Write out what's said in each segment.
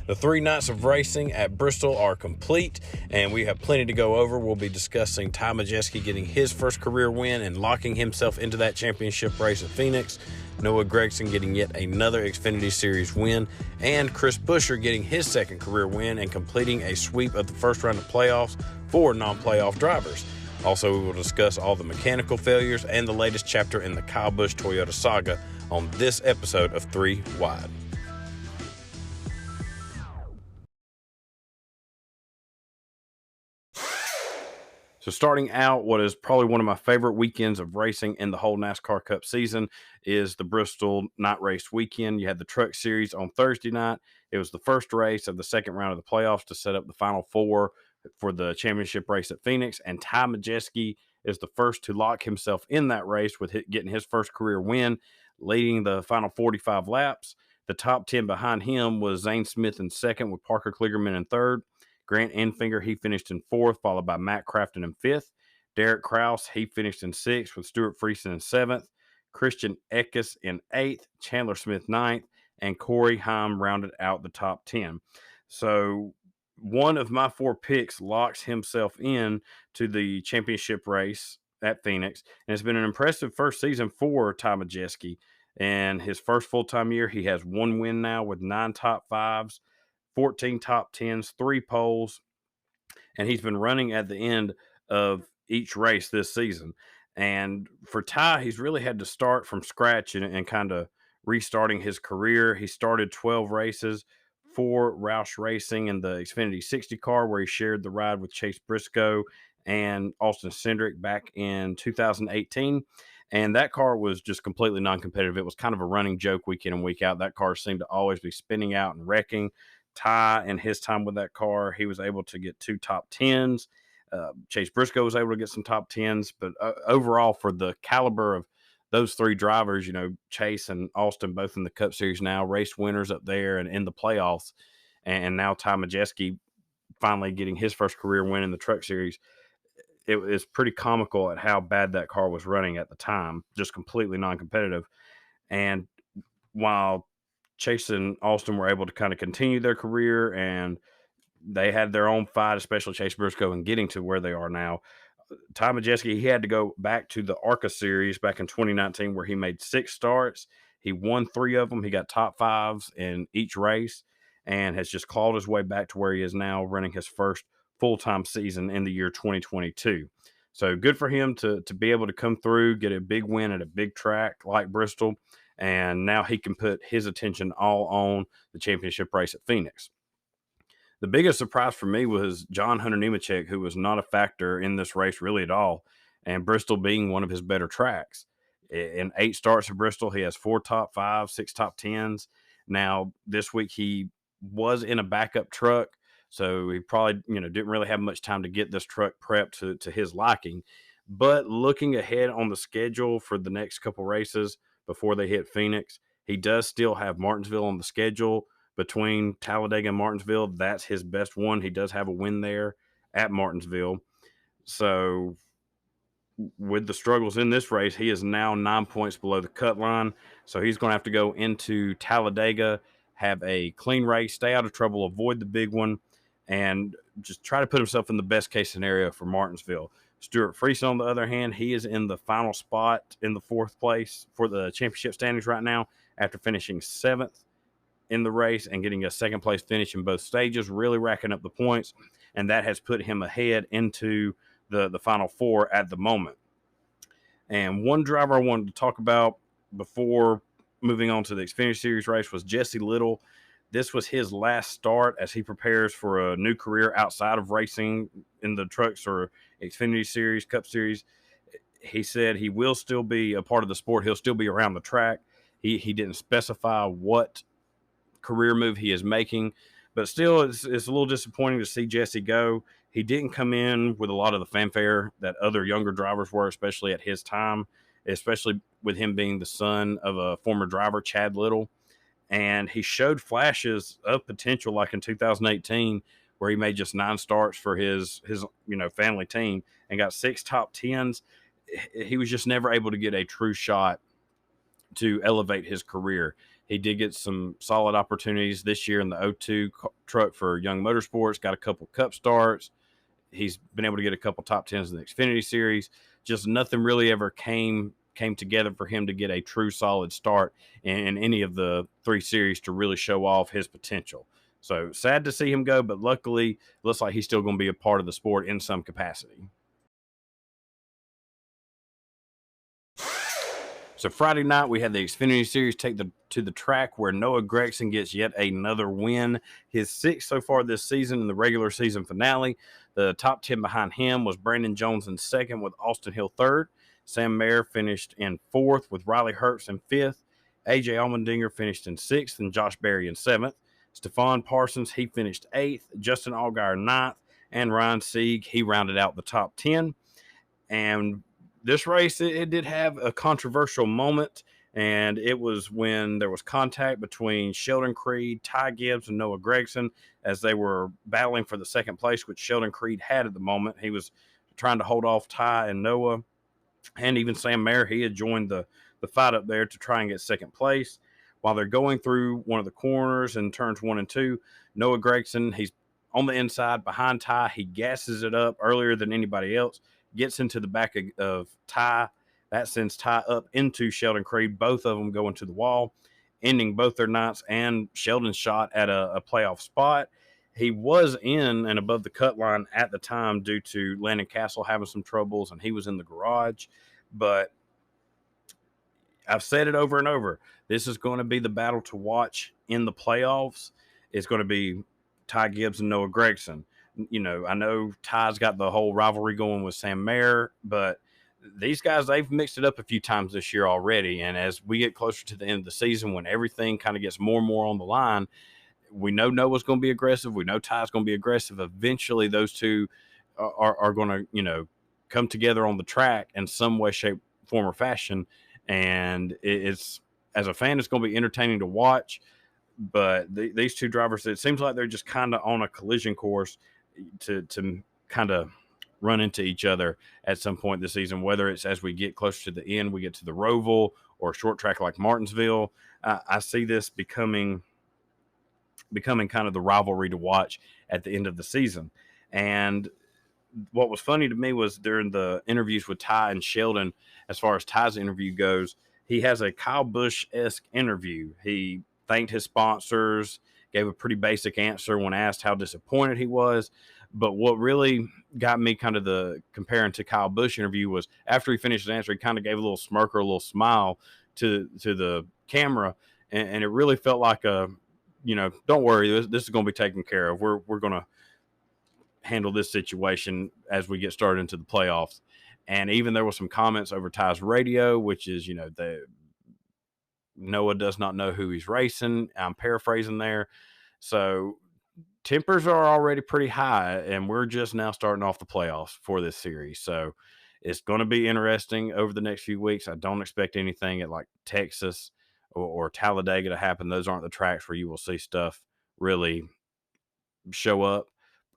The 3 nights of racing at Bristol are complete, and we have plenty to go over. We'll be discussing Ty Majeski getting his first career win and locking himself into that championship race at Phoenix, Noah Gragson getting yet another Xfinity Series win, and Chris Buescher getting his second career win and completing a sweep of the first round of playoffs for non-playoff drivers. Also, we will discuss all the mechanical failures and the latest chapter in the Kyle Busch Toyota saga on this episode of 3 Wide. So starting out, what is probably one of my favorite weekends of racing in the whole NASCAR Cup season is the Bristol night race weekend. You had the Truck Series on Thursday night. It was the first race of the second round of the playoffs to set up the Final Four for the championship race at Phoenix, and Ty Majeski is the first to lock himself in that race with getting his first career win, leading the final 45 laps. The top 10 behind him was Zane Smith in second with Parker Kligerman in third. Grant Enfinger, he finished in fourth, followed by Matt Crafton in fifth. Derek Kraus, he finished in sixth with Stewart Friesen in seventh. Christian Eckes in eighth, Chandler Smith ninth, and Corey Heim rounded out the top 10. So one of my 4 picks locks himself in to the championship race at Phoenix, and it's been an impressive first season for Ty Majeski. And his first full-time year, he has 1 win now with 9 top 5s. 14 top 10s, 3 poles, and he's been running at the end of each race this season. And for Ty, he's really had to start from scratch and kind of restarting his career. He started 12 races for Roush Racing in the Xfinity 60 car, where he shared the ride with Chase Briscoe and Austin Cindric back in 2018. And that car was just completely non-competitive. It was kind of a running joke week in and week out. That car seemed to always be spinning out and wrecking. Ty, in his time with that car, he was able to get 2 top 10s. Chase Briscoe was able to get some top 10s. But overall, for the caliber of those 3 drivers, you know, Chase and Austin, both in the Cup Series now, race winners up there and in the playoffs. And now Ty Majeski finally getting his first career win in the Truck Series. It was pretty comical at how bad that car was running at the time, just completely non-competitive. And while Chase and Austin were able to kind of continue their career, and they had their own fight, especially Chase Briscoe, in getting to where they are now. Ty Majeski, he had to go back to the ARCA series back in 2019, where he made 6 starts. He won 3 of them. He got top 5s in each race and has just clawed his way back to where he is now, running his first full-time season in the year 2022. So good for him to be able to come through, get a big win at a big track like Bristol. And now he can put his attention all on the championship race at Phoenix. The biggest surprise for me was John Hunter Nemechek, who was not a factor in this race really at all, and Bristol being one of his better tracks. In 8 starts at Bristol, he has 4 top 5s, 6 top 10s. Now, this week he was in a backup truck, so he probably didn't really have much time to get this truck prepped to his liking. But looking ahead on the schedule for the next couple races, before they hit Phoenix, he does still have Martinsville on the schedule. Between Talladega and Martinsville, that's his best one. He does have a win there at Martinsville. So with the struggles in this race, he is now 9 points below the cut line. So he's going to have to go into Talladega, have a clean race, stay out of trouble, avoid the big one, and just try to put himself in the best case scenario for Martinsville. Stewart Friesen, on the other hand, he is in the final spot in the 4th place for the championship standings right now after finishing 7th in the race and getting a 2nd place finish in both stages, really racking up the points, and that has put him ahead into the final 4 at the moment. And one driver I wanted to talk about before moving on to the Xfinity Series race was Jesse Little. This was his last start as he prepares for a new career outside of racing in the trucks or Xfinity Series, Cup Series. He said he will still be a part of the sport. He'll still be around the track. He didn't specify what career move he is making, but still it's a little disappointing to see Jesse go. He didn't come in with a lot of the fanfare that other younger drivers were, especially at his time, especially with him being the son of a former driver, Chad Little. And he showed flashes of potential, like in 2018, where he made just 9 starts for his family team and got 6 top 10s. He was just never able to get a true shot to elevate his career. He did get some solid opportunities this year in the O2 truck for Young Motorsports, got a couple cup starts. He's been able to get a couple top tens in the Xfinity Series. Just nothing really ever came together for him to get a true solid start in any of the three series to really show off his potential. So sad to see him go, but luckily, looks like he's still going to be a part of the sport in some capacity. So Friday night, we had the Xfinity Series take to the track where Noah Gragson gets yet another win, his sixth so far this season in the regular season finale. The top 10 behind him was Brandon Jones in second with Austin Hill third. Sam Mayer finished in fourth with Riley Herbst in fifth. AJ Allmendinger finished in sixth and Josh Berry in seventh. Stephon Parsons, he finished eighth. Justin Allgaier ninth. And Ryan Sieg, he rounded out the top 10. And this race, it did have a controversial moment, and it was when there was contact between Sheldon Creed, Ty Gibbs, and Noah Gragson as they were battling for the second place, which Sheldon Creed had at the moment. He was trying to hold off Ty and Noah, and even Sam Mayer. He had joined the fight up there to try and get second place. While they're going through one of the corners in turns 1 and 2, Noah Gragson, he's on the inside behind Ty. He gasses it up earlier than anybody else, gets into the back of Ty. That sends Ty up into Sheldon Creed. Both of them go into the wall, ending both their nights and Sheldon's shot at a playoff spot. He was in and above the cut line at the time due to Landon Castle having some troubles, and he was in the garage. But I've said it over and over. This is going to be the battle to watch in the playoffs. It's going to be Ty Gibbs and Noah Gragson. You know, I know Ty's got the whole rivalry going with Sam Mayer, but these guys, they've mixed it up a few times this year already. And as we get closer to the end of the season, when everything kind of gets more and more on the line, we know Noah's going to be aggressive. We know Ty's going to be aggressive. Eventually, those two are going to, you know, come together on the track in some way, shape, form, or fashion. And it's, as a fan, it's going to be entertaining to watch. But these two drivers, it seems like they're just kind of on a collision course to kind of run into each other at some point this season, whether it's as we get closer to the end, we get to the Roval or a short track like Martinsville. I see this becoming kind of the rivalry to watch at the end of the season. And what was funny to me was during the interviews with Ty and Sheldon, as far as Ty's interview goes, he has a Kyle Busch-esque interview. He thanked his sponsors, gave a pretty basic answer when asked how disappointed he was. But what really got me kind of the comparing to Kyle Busch interview was after he finished his answer, he kind of gave a little smirk or a little smile to the camera. And it really felt like don't worry, this is going to be taken care of. We're going to handle this situation as we get started into the playoffs. And even there was some comments over Ty's radio, which is, Noah does not know who he's racing. I'm paraphrasing there. So tempers are already pretty high, and we're just now starting off the playoffs for this series. So it's going to be interesting over the next few weeks. I don't expect anything at like Texas or Talladega to happen. Those aren't the tracks where you will see stuff really show up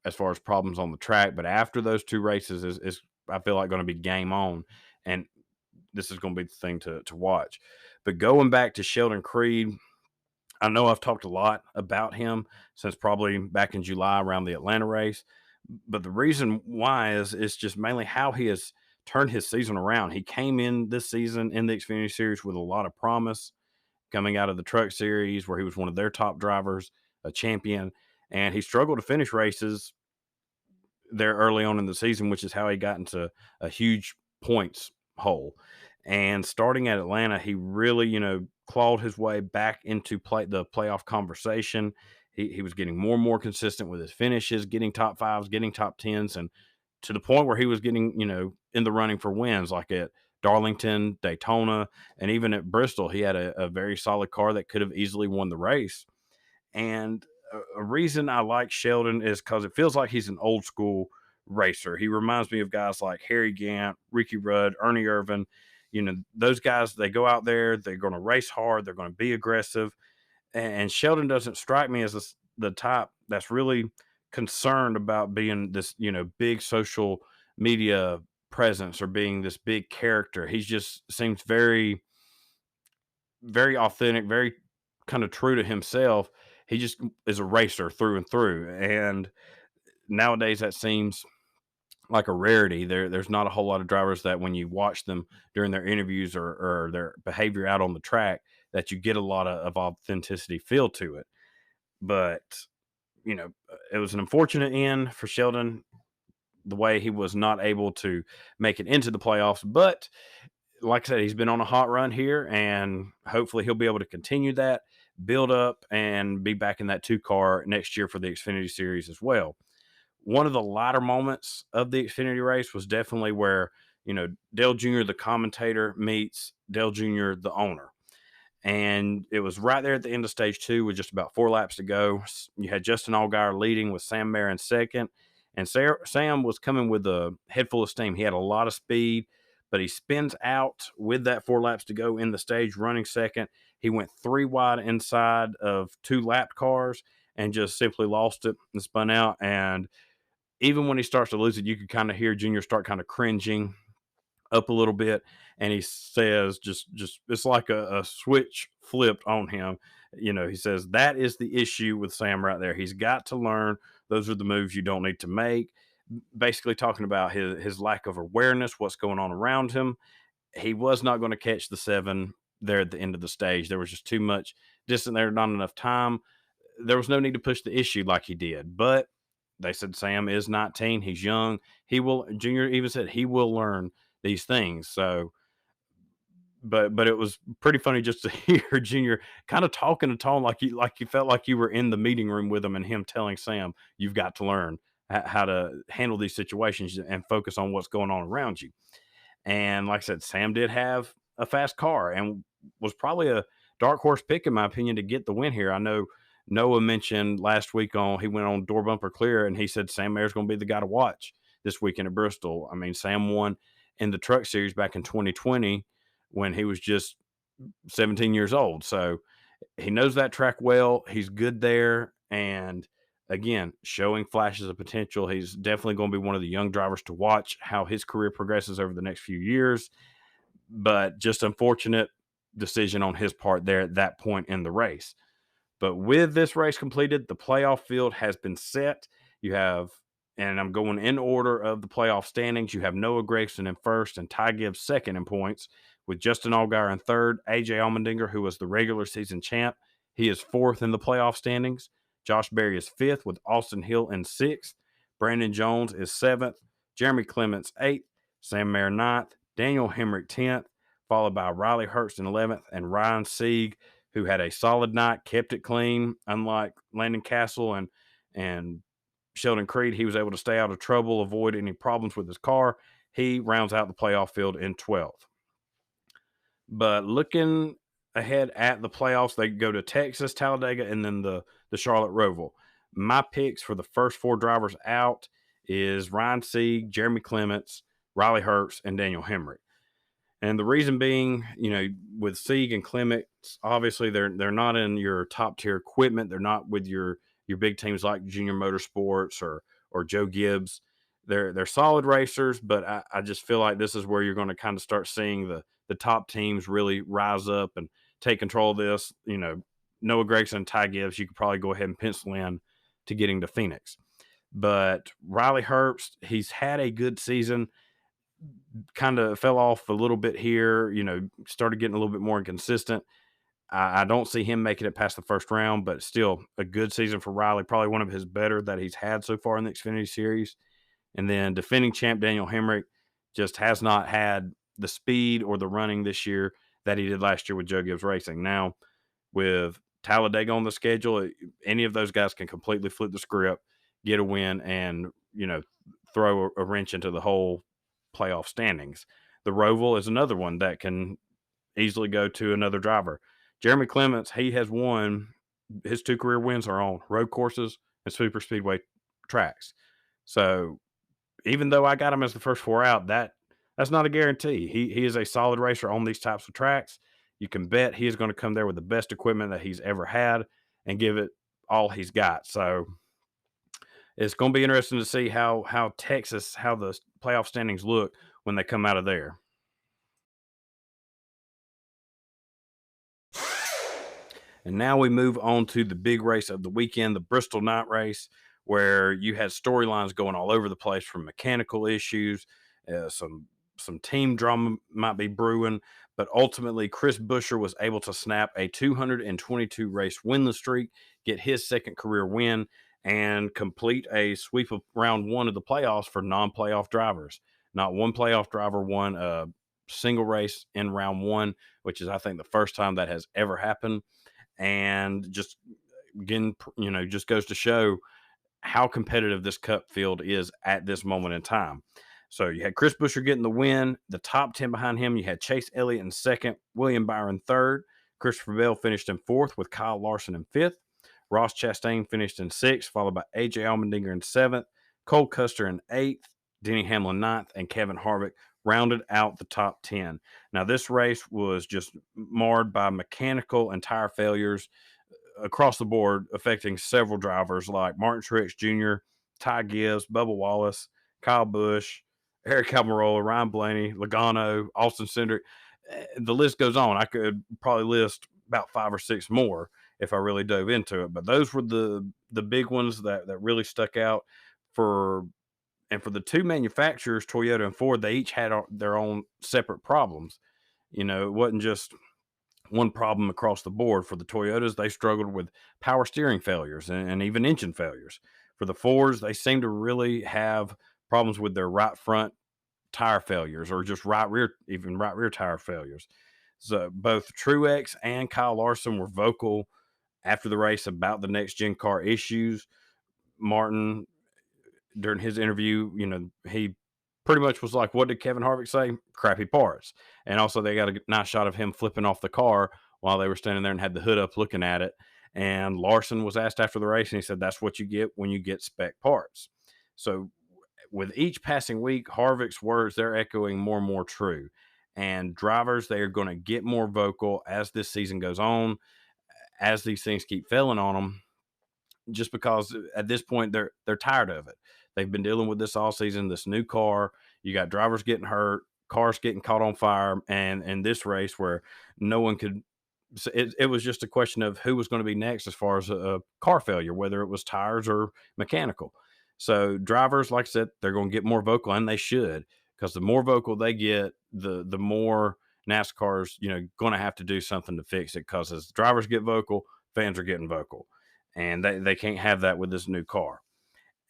as far as problems on the track. But after those two races is I feel like going to be game on, and this is going to be the thing to watch. But going back to Sheldon Creed, I know I've talked a lot about him since probably back in July around the Atlanta race, but the reason why is just mainly how he has turned his season around. He came in this season in the Xfinity Series with a lot of promise, coming out of the Truck Series where he was one of their top drivers, a champion, and he struggled to finish races there early on in the season, which is how he got into a huge points hole. And starting at Atlanta, he really, clawed his way back into the playoff conversation. He was getting more and more consistent with his finishes, getting top fives, getting top tens, and to the point where he was getting, in the running for wins, like at Darlington, Daytona, and even at Bristol. He had a very solid car that could have easily won the race. And a reason I like Sheldon is because it feels like he's an old school racer. He reminds me of guys like Harry Gant, Ricky Rudd, Ernie Irvan. Those guys, they go out there, they're going to race hard, they're going to be aggressive. And Sheldon doesn't strike me as the type that's really concerned about being this, big social media presence or being this big character. He just seems very, very authentic, very kind of true to himself. He just is a racer through and through. And nowadays that seems like a rarity. There's not a whole lot of drivers that when you watch them during their interviews or their behavior out on the track, that you get a lot of authenticity feel to it. But, it was an unfortunate end for Sheldon, the way he was not able to make it into the playoffs. But like I said, he's been on a hot run here, and hopefully he'll be able to continue that, build up, and be back in that 2 car next year for the Xfinity Series as well. One of the latter moments of the Xfinity race was definitely where, Dale Jr., the commentator, meets Dale Jr., the owner. And it was right there at the end of stage 2 with just about 4 laps to go. You had Justin Allgaier leading with Sam Mayer in second. And Sam was coming with a head full of steam. He had a lot of speed, but he spins out with that 4 laps to go in the stage, running second. He went 3 wide inside of 2 lapped cars and just simply lost it and spun out. And even when he starts to lose it, you could kind of hear Junior start kind of cringing up a little bit, and he says just it's like a switch flipped on him. He says that is the issue with Sam right there. He's got to learn those are the moves you don't need to make. Basically talking about his lack of awareness, what's going on around him. He was not going to catch the 7 there at the end of the stage. There was just too much distance there, not enough time. There was no need to push the issue like he did. But they said Sam is 19. He's young. Junior even said he will learn these things. So, but it was pretty funny just to hear Junior kind of talking a tone like you felt like you were in the meeting room with him, and him telling Sam, "You've got to learn how to handle these situations and focus on what's going on around you." And like I said, Sam did have a fast car and was probably a dark horse pick, in my opinion, to get the win here. I know Noah mentioned last week he went on Door Bumper Clear, and he said Sam Mayer's going to be the guy to watch this weekend at Bristol. I mean, Sam won in the Truck Series back in 2020 when he was just 17 years old. So he knows that track well. He's good there. And again, showing flashes of potential. He's definitely going to be one of the young drivers to watch how his career progresses over the next few years. But just unfortunate decision on his part there at that point in the race. But with this race completed, the playoff field has been set. You have, and I'm going in order of the playoff standings. You have Noah Gragson in first and Ty Gibbs second in points, with Justin Allgaier in third. AJ Allmendinger, who was the regular season champ, he is fourth in the playoff standings. Josh Berry is fifth, with Austin Hill in sixth. Brandon Jones is seventh. Jeremy Clements eighth. Sam Mayer ninth. Daniel Hemrick 10th, followed by Riley Hurst in 11th, and Ryan Sieg, who had a solid night, kept it clean. Unlike Landon Castle and Sheldon Creed, he was able to stay out of trouble, avoid any problems with his car. He rounds out the playoff field in 12th. But looking ahead at the playoffs, they go to Texas, Talladega, and then the Charlotte Roval. My picks for the first 4 drivers out is Ryan Sieg, Jeremy Clements, Riley Hurst, and Daniel Hemrick. And the reason being, with Sieg and Clements, obviously they're not in your top tier equipment. They're not with your big teams like Junior Motorsports or Joe Gibbs. They're solid racers, but I just feel like this is where you're going to kind of start seeing the top teams really rise up and take control of this. Noah Gragson and Ty Gibbs, you could probably go ahead and pencil in to getting to Phoenix. But Riley Herbst, he's had a good season. Kind of fell off a little bit here, started getting a little bit more inconsistent. I don't see him making it past the first round, but still a good season for Riley. Probably one of his better that he's had so far in the Xfinity Series. And then defending champ Daniel Hemrick just has not had the speed or the running this year that he did last year with Joe Gibbs Racing. Now, with Talladega on the schedule, any of those guys can completely flip the script, get a win, and, throw a wrench into the whole playoff standings. The Roval is another one that can easily go to another driver. Jeremy Clements, he has won. His 2 career wins are on road courses and super speedway tracks. So even though I got him as the first 4 out, that's not a guarantee. He is a solid racer on these types of tracks. You can bet he is going to come there with the best equipment that he's ever had and give it all he's got. So it's going to be interesting to see how the playoff standings look when they come out of there. And now we move on to the big race of the weekend, the Bristol night race, where you had storylines going all over the place from mechanical issues, some team drama might be brewing, but ultimately Chris Buescher was able to snap a 222 race winless streak, get his second career win, and complete a sweep of round one of the playoffs for non-playoff drivers. Not one playoff driver won a single race in round one, which is, I think, the first time that has ever happened. And just again, just goes to show how competitive this cup field is at this moment in time. So you had Chris Buescher getting the win. The top 10 behind him, you had Chase Elliott in second, William Byron third. Christopher Bell finished in fourth with Kyle Larson in fifth. Ross Chastain finished in sixth, followed by AJ Allmendinger in seventh, Cole Custer in eighth, Denny Hamlin ninth, and Kevin Harvick rounded out the top 10. Now, this race was just marred by mechanical and tire failures across the board, affecting several drivers like Martin Truex Jr., Ty Gibbs, Bubba Wallace, Kyle Busch, Eric Almirola, Ryan Blaney, Logano, Austin Cindric. The list goes on. I could probably list about 5 or 6 more if I really dove into it, but those were the big ones that really stuck out for. And for the two manufacturers, Toyota and Ford, they each had their own separate problems. It wasn't just one problem across the board. For the Toyotas, they struggled with power steering failures and even engine failures. For the Fords, they seem to really have problems with their right front tire failures, or just right rear tire failures. So both Truex and Kyle Larson were vocal after the race about the next gen car issues. Martin, during his interview, he pretty much was like, what did Kevin Harvick say? Crappy parts. And also they got a nice shot of him flipping off the car while they were standing there and had the hood up looking at it. And Larson was asked after the race, and he said, that's what you get when you get spec parts. So with each passing week, Harvick's words, they're echoing more and more true. And drivers, they are going to get more vocal as this season goes on, as these things keep failing on them, just because at this point they're tired of it. They've been dealing with this all season, this new car. You got drivers getting hurt, cars getting caught on fire, and in this race where no one could. It was just a question of who was going to be next as far as a car failure, whether it was tires or mechanical. So drivers, like I said, they're going to get more vocal, and they should, because the more vocal they get, the more NASCAR's going to have to do something to fix it. Because as drivers get vocal, fans are getting vocal, and they can't have that with this new car.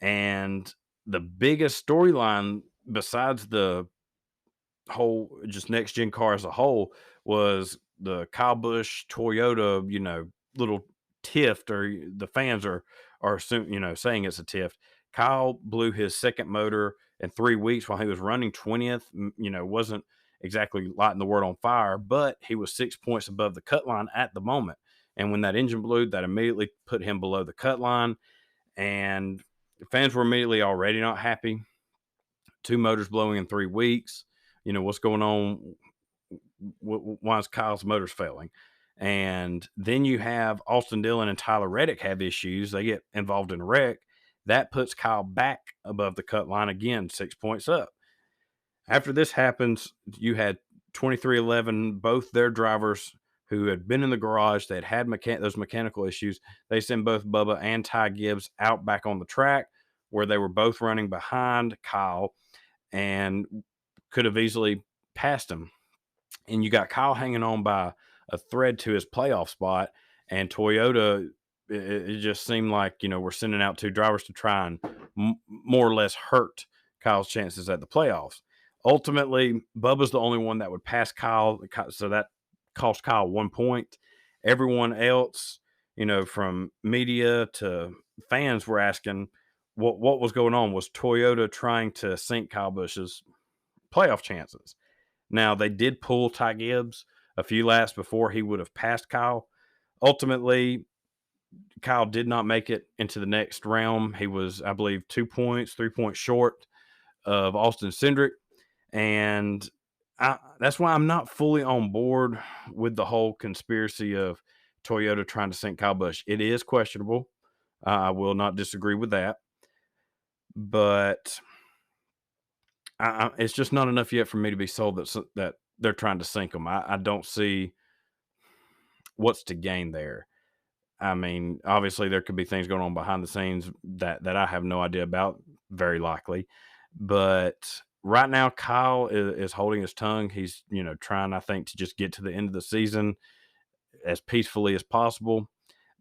And the biggest storyline, besides the whole just next gen car as a whole, was the Kyle Busch Toyota, little tiff, or the fans are saying it's a tiff. Kyle blew his second motor in 3 weeks while he was running 20th. Wasn't exactly lighting the world on fire, but he was 6 points above the cut line at the moment. And when that engine blew, that immediately put him below the cut line. And fans were immediately already not happy. 2 motors blowing in 3 weeks. What's going on? Why is Kyle's motors failing? And then you have Austin Dillon and Tyler Reddick have issues. They get involved in a wreck. That puts Kyle back above the cut line again, 6 points up. After this happens, you had 2311, both their drivers who had been in the garage, that had those mechanical issues. They send both Bubba and Ty Gibbs out back on the track, where they were both running behind Kyle and could have easily passed him. And you got Kyle hanging on by a thread to his playoff spot, and Toyota, it just seemed like, we're sending out 2 drivers to try and more or less hurt Kyle's chances at the playoffs. Ultimately, Bubba's the only one that would pass Kyle, so that cost Kyle 1 point. Everyone else, from media to fans, were asking what was going on. Was Toyota trying to sink Kyle Busch's playoff chances? Now, they did pull Ty Gibbs a few laps before he would have passed Kyle. Ultimately, Kyle did not make it into the next round. He was, I believe, 3 points short of Austin Cindric. And that's why I'm not fully on board with the whole conspiracy of Toyota trying to sink Kyle Busch. It is questionable. I will not disagree with that. But it's just not enough yet for me to be sold that they're trying to sink them. I don't see what's to gain there. I mean, obviously there could be things going on behind the scenes that I have no idea about, very likely. But right now, Kyle is holding his tongue. He's, trying, I think, to just get to the end of the season as peacefully as possible.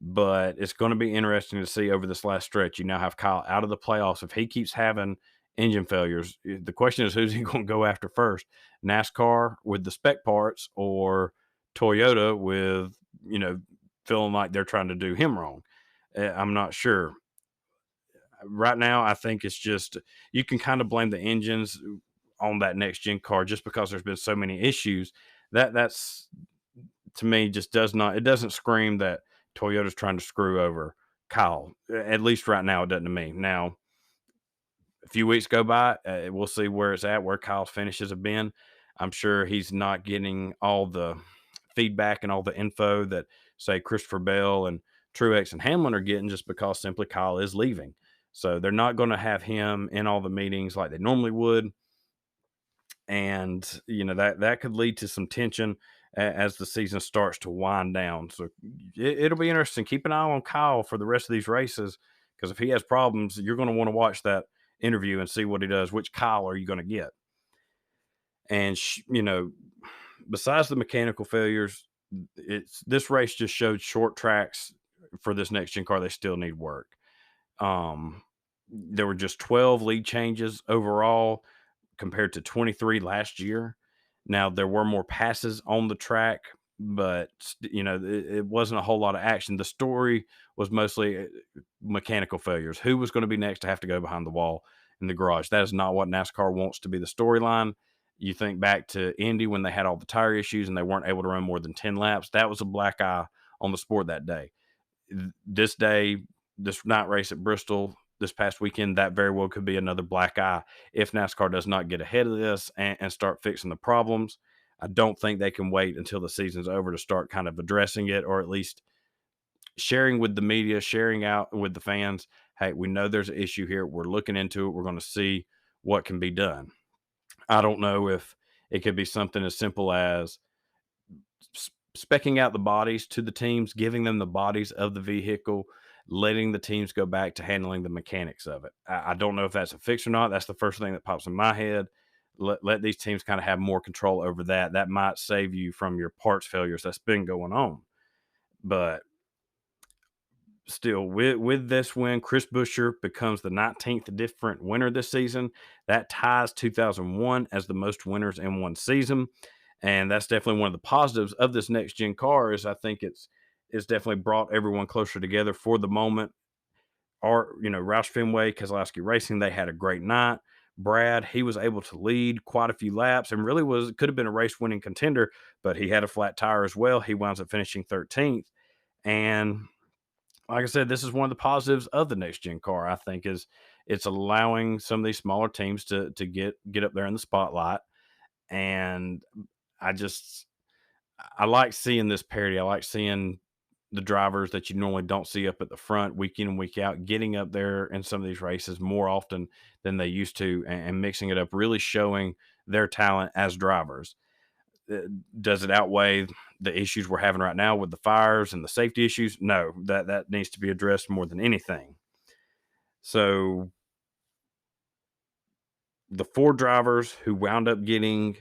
But it's going to be interesting to see over this last stretch. You now have Kyle out of the playoffs. If he keeps having engine failures, the question is who's he going to go after first? NASCAR with the spec parts or Toyota with, feeling like they're trying to do him wrong? I'm not sure. Right now, I think it's just you can kind of blame the engines on that next gen car just because there's been so many issues. That's to me just doesn't scream that Toyota's trying to screw over Kyle. At least right now, it doesn't to me. Now, a few weeks go by, we'll see where it's at, where Kyle's finishes have been. I'm sure he's not getting all the feedback and all the info that, say, Christopher Bell and Truex and Hamlin are getting just because simply Kyle is leaving. So they're not going to have him in all the meetings like they normally would. And, that could lead to some tension as the season starts to wind down. So it'll be interesting. Keep an eye on Kyle for the rest of these races because if he has problems, you're going to want to watch that interview and see what he does. Which Kyle are you going to get? And, besides the mechanical failures, this race just showed short tracks for this next gen car. They still need work. There were just 12 lead changes overall compared to 23 last year. Now there were more passes on the track, but it wasn't a whole lot of action. The story was mostly mechanical failures. Who was going to be next to have to go behind the wall in the garage? That is not what NASCAR wants to be the storyline. You think back to Indy when they had all the tire issues and they weren't able to run more than 10 laps. That was a black eye on the sport that day. This day, this night race at Bristol this past weekend, that very well could be another black eye if NASCAR does not get ahead of this and start fixing the problems. I don't think they can wait until the season's over to start kind of addressing it, or at least sharing with the media, sharing out with the fans. Hey, we know there's an issue here. We're looking into it. We're going to see what can be done. I don't know if it could be something as simple as specking out the bodies to the teams, giving them the bodies of the vehicle, letting the teams go back to handling the mechanics of it. I don't know if that's a fix or not. That's the first thing that pops in my head. Let these teams kind of have more control over that. That might save you from your parts failures that's been going on. But still, with this win, Chris Buescher becomes the 19th different winner this season. That ties 2001 as the most winners in one season. And that's definitely one of the positives of this next gen car is I think it's definitely brought everyone closer together for the moment. Roush Fenway, Keselowski Racing, they had a great night. Brad, he was able to lead quite a few laps and really could have been a race winning contender, but he had a flat tire as well. He winds up finishing 13th. And like I said, this is one of the positives of the next gen car. I think is it's allowing some of these smaller teams to get up there in the spotlight. And I just I like seeing this parity. I like seeing the drivers that you normally don't see up at the front week in and week out getting up there in some of these races more often than they used to and mixing it up, really showing their talent as drivers. Does it outweigh the issues we're having right now with the fires and the safety issues? No, that needs to be addressed more than anything. So the four drivers who wound up getting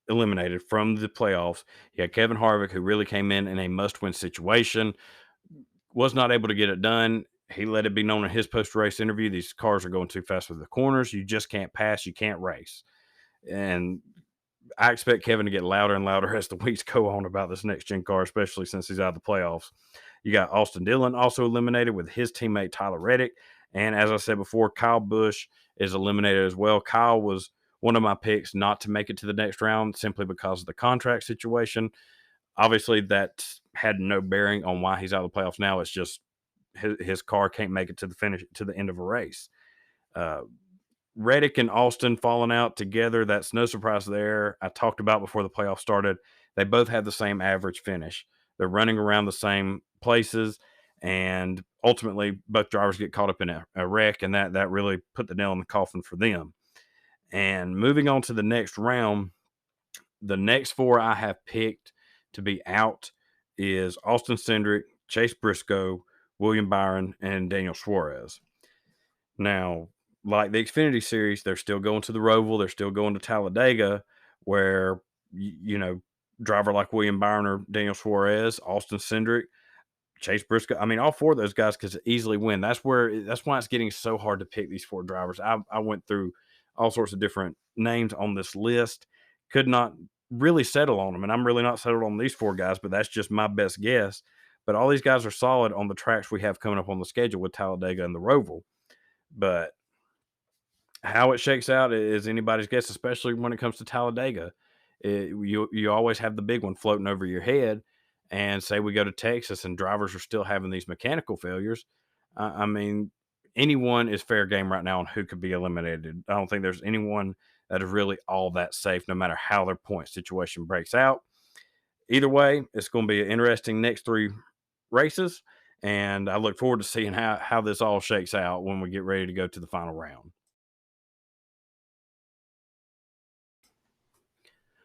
eliminated from the playoffs. You had Kevin Harvick, who really came in a must-win situation, was not able to get it done. He let it be known in his post-race interview, these cars are going too fast with the corners. You just can't pass. You can't race. And I expect Kevin to get louder and louder as the weeks go on about this next-gen car, especially since he's out of the playoffs. You got Austin Dillon also eliminated with his teammate Tyler Reddick. And as I said before, Kyle Busch is eliminated as well. Kyle was one of my picks not to make it to the next round simply because of the contract situation. Obviously, that had no bearing on why he's out of the playoffs now. It's just his car can't make it to the finish, to the end of a race. Reddick and Austin falling out together, that's no surprise there. I talked about before the playoffs started, they both have the same average finish. They're running around the same places, and ultimately both drivers get caught up in a wreck, and that really put the nail in the coffin for them. And moving on to the next round, the next four I have picked to be out is Austin Cindric, Chase Briscoe, William Byron, and Daniel Suarez. Now, like the Xfinity Series, they're still going to the Roval. They're still going to Talladega, where, driver like William Byron or Daniel Suarez, Austin Cindric, Chase Briscoe. I mean, all four of those guys could easily win. That's why it's getting so hard to pick these four drivers. I went through all sorts of different names on this list, could not really settle on them, and I'm really not settled on these four guys, but that's just my best guess. But all these guys are solid on the tracks we have coming up on the schedule with Talladega and the Roval. But how it shakes out is anybody's guess, especially when it comes to Talladega. You always have the big one floating over your head, and say we go to Texas and drivers are still having these mechanical failures. I mean, anyone is fair game right now on who could be eliminated. I don't think there's anyone that is really all that safe, no matter how their point situation breaks out. Either way, it's going to be an interesting next three races, and I look forward to seeing how this all shakes out when we get ready to go to the final round.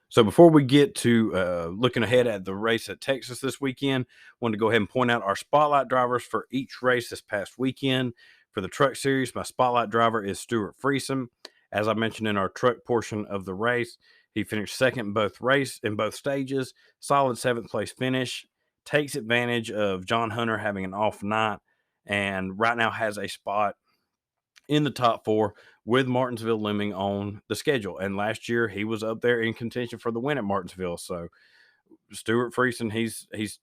So before we get to looking ahead at the race at Texas this weekend, I wanted to go ahead and point out our spotlight drivers for each race this past weekend. For the truck series, my spotlight driver is Stewart Friesen. As I mentioned in our truck portion of the race, he finished second in both stages, solid seventh place finish, takes advantage of John Hunter having an off night, and right now has a spot in the top four with Martinsville looming on the schedule. And last year he was up there in contention for the win at Martinsville. So Stewart Friesen, he's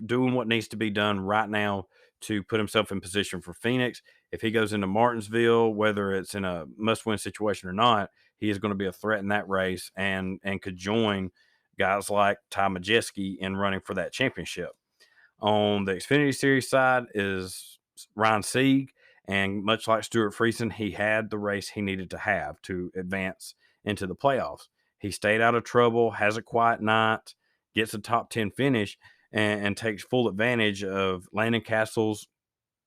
doing what needs to be done right now to put himself in position for Phoenix. If he goes into Martinsville, whether it's in a must-win situation or not, he is going to be a threat in that race and could join guys like Ty Majeski in running for that championship. On the Xfinity Series side is Ryan Sieg, and much like Stewart Friesen, he had the race he needed to have to advance into the playoffs. He stayed out of trouble, has a quiet night, gets a top 10 finish, and takes full advantage of Landon Castle's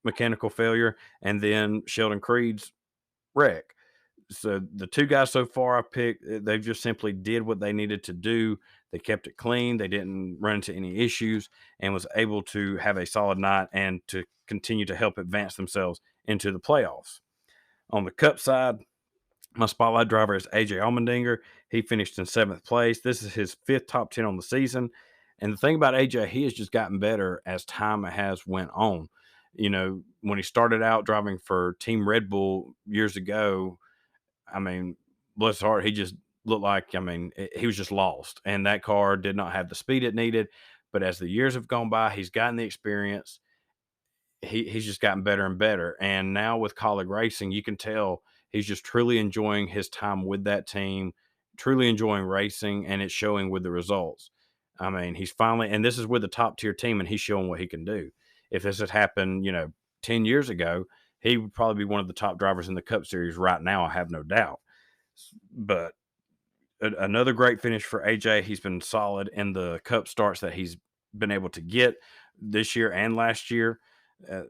mechanical failure and then Sheldon Creed's wreck. So the two guys so far I picked, they just simply did what they needed to do. They kept it clean. They didn't run into any issues and was able to have a solid night and to continue to help advance themselves into the playoffs. On the Cup side, my spotlight driver is AJ Allmendinger. He finished in seventh place. This is his fifth top 10 on the season. And the thing about AJ, he has just gotten better as time has went on. When he started out driving for Team Red Bull years ago, I mean, bless his heart, he just looked like, he was just lost. And that car did not have the speed it needed. But as the years have gone by, he's gotten the experience. He's just gotten better and better. And now with Colleague Racing, you can tell he's just truly enjoying his time with that team, truly enjoying racing, and it's showing with the results. I mean, he's finally, and this is with a top tier team, and he's showing what he can do. If this had happened, 10 years ago, he would probably be one of the top drivers in the Cup Series right now. I have no doubt. But another great finish for AJ. He's been solid in the Cup starts that he's been able to get this year and last year.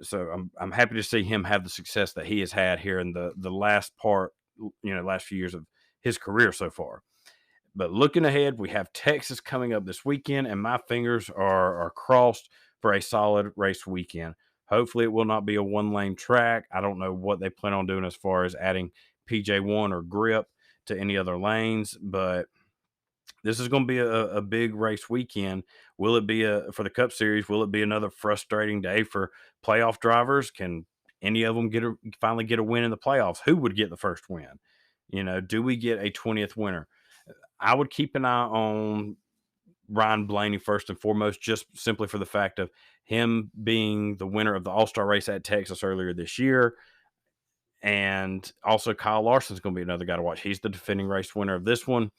So I'm happy to see him have the success that he has had here in the last part, last few years of his career so far. But looking ahead, we have Texas coming up this weekend, and my fingers are crossed for a solid race weekend. Hopefully, it will not be a one-lane track. I don't know what they plan on doing as far as adding PJ1 or grip to any other lanes, but this is going to be a big race weekend. Will it be for the Cup Series? Will it be another frustrating day for playoff drivers? Can any of them finally get a win in the playoffs? Who would get the first win? Do we get a 20th winner? I would keep an eye on Ryan Blaney first and foremost, just simply for the fact of him being the winner of the All-Star race at Texas earlier this year. And also Kyle Larson is going to be another guy to watch. He's the defending race winner of this one.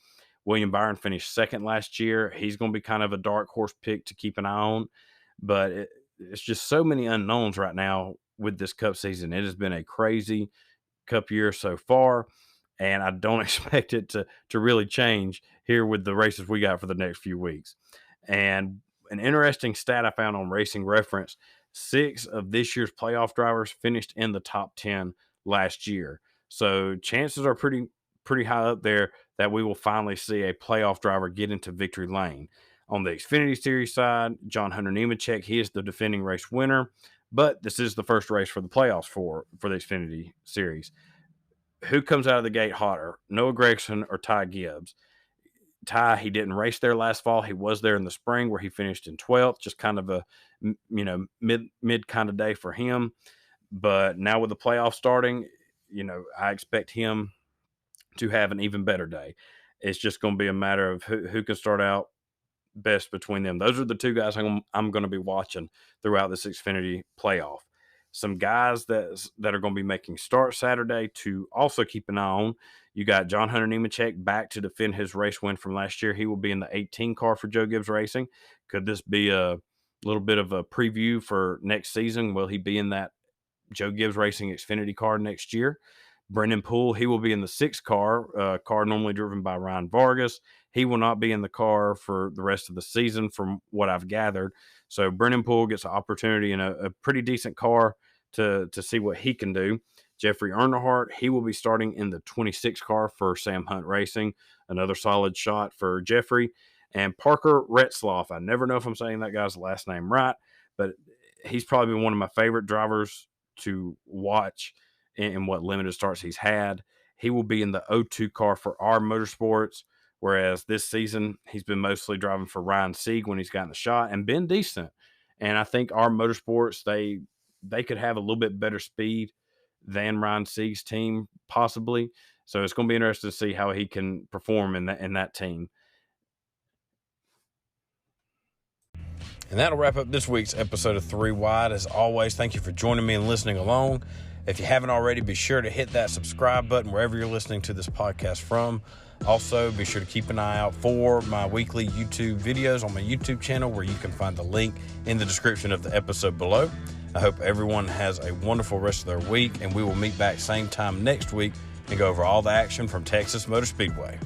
William Byron finished second last year. He's going to be kind of a dark horse pick to keep an eye on. But it's just so many unknowns right now with this Cup season. It has been a crazy Cup year so far, and I don't expect it to really change here with the races we got for the next few weeks. And an interesting stat I found on Racing Reference, 6 of this year's playoff drivers finished in the top 10 last year. So chances are pretty high up there that we will finally see a playoff driver get into victory lane. On the Xfinity Series side, John Hunter Nemechek, he is the defending race winner, but this is the first race for the playoffs for the Xfinity Series. Who comes out of the gate hotter, Noah Gragson or Ty Gibbs? Ty, he didn't race there last fall. He was there in the spring where he finished in 12th, just kind of a mid kind of day for him. But now with the playoffs starting, I expect him to have an even better day. It's just going to be a matter of who can start out best between them. Those are the two guys I'm going to be watching throughout this Xfinity playoff. Some guys that are going to be making start Saturday to also keep an eye on. You got John Hunter Nemechek back to defend his race win from last year. He will be in the 18 car for Joe Gibbs Racing. Could this be a little bit of a preview for next season? Will he be in that Joe Gibbs Racing Xfinity car next year? Brendan Poole, he will be in the 6 car normally driven by Ryan Vargas. He will not be in the car for the rest of the season from what I've gathered. So Brendan Poole gets an opportunity in a pretty decent car to see what he can do. Jeffrey Earnhardt, he will be starting in the 26 car for Sam Hunt Racing. Another solid shot for Jeffrey. And Parker Retzloff, I never know if I'm saying that guy's last name right, but he's probably been one of my favorite drivers to watch in what limited starts he's had. He will be in the 02 car for our Motorsports, whereas this season he's been mostly driving for Ryan Sieg when he's gotten the shot and been decent. And I think our Motorsports, they could have a little bit better speed than Ryan Sieg's team, possibly. So it's going to be interesting to see how he can perform in that team. And that'll wrap up this week's episode of 3 Wide. As always, thank you for joining me and listening along. If you haven't already, be sure to hit that subscribe button wherever you're listening to this podcast from. Also, be sure to keep an eye out for my weekly YouTube videos on my YouTube channel, where you can find the link in the description of the episode below. I hope everyone has a wonderful rest of their week, and we will meet back same time next week and go over all the action from Texas Motor Speedway.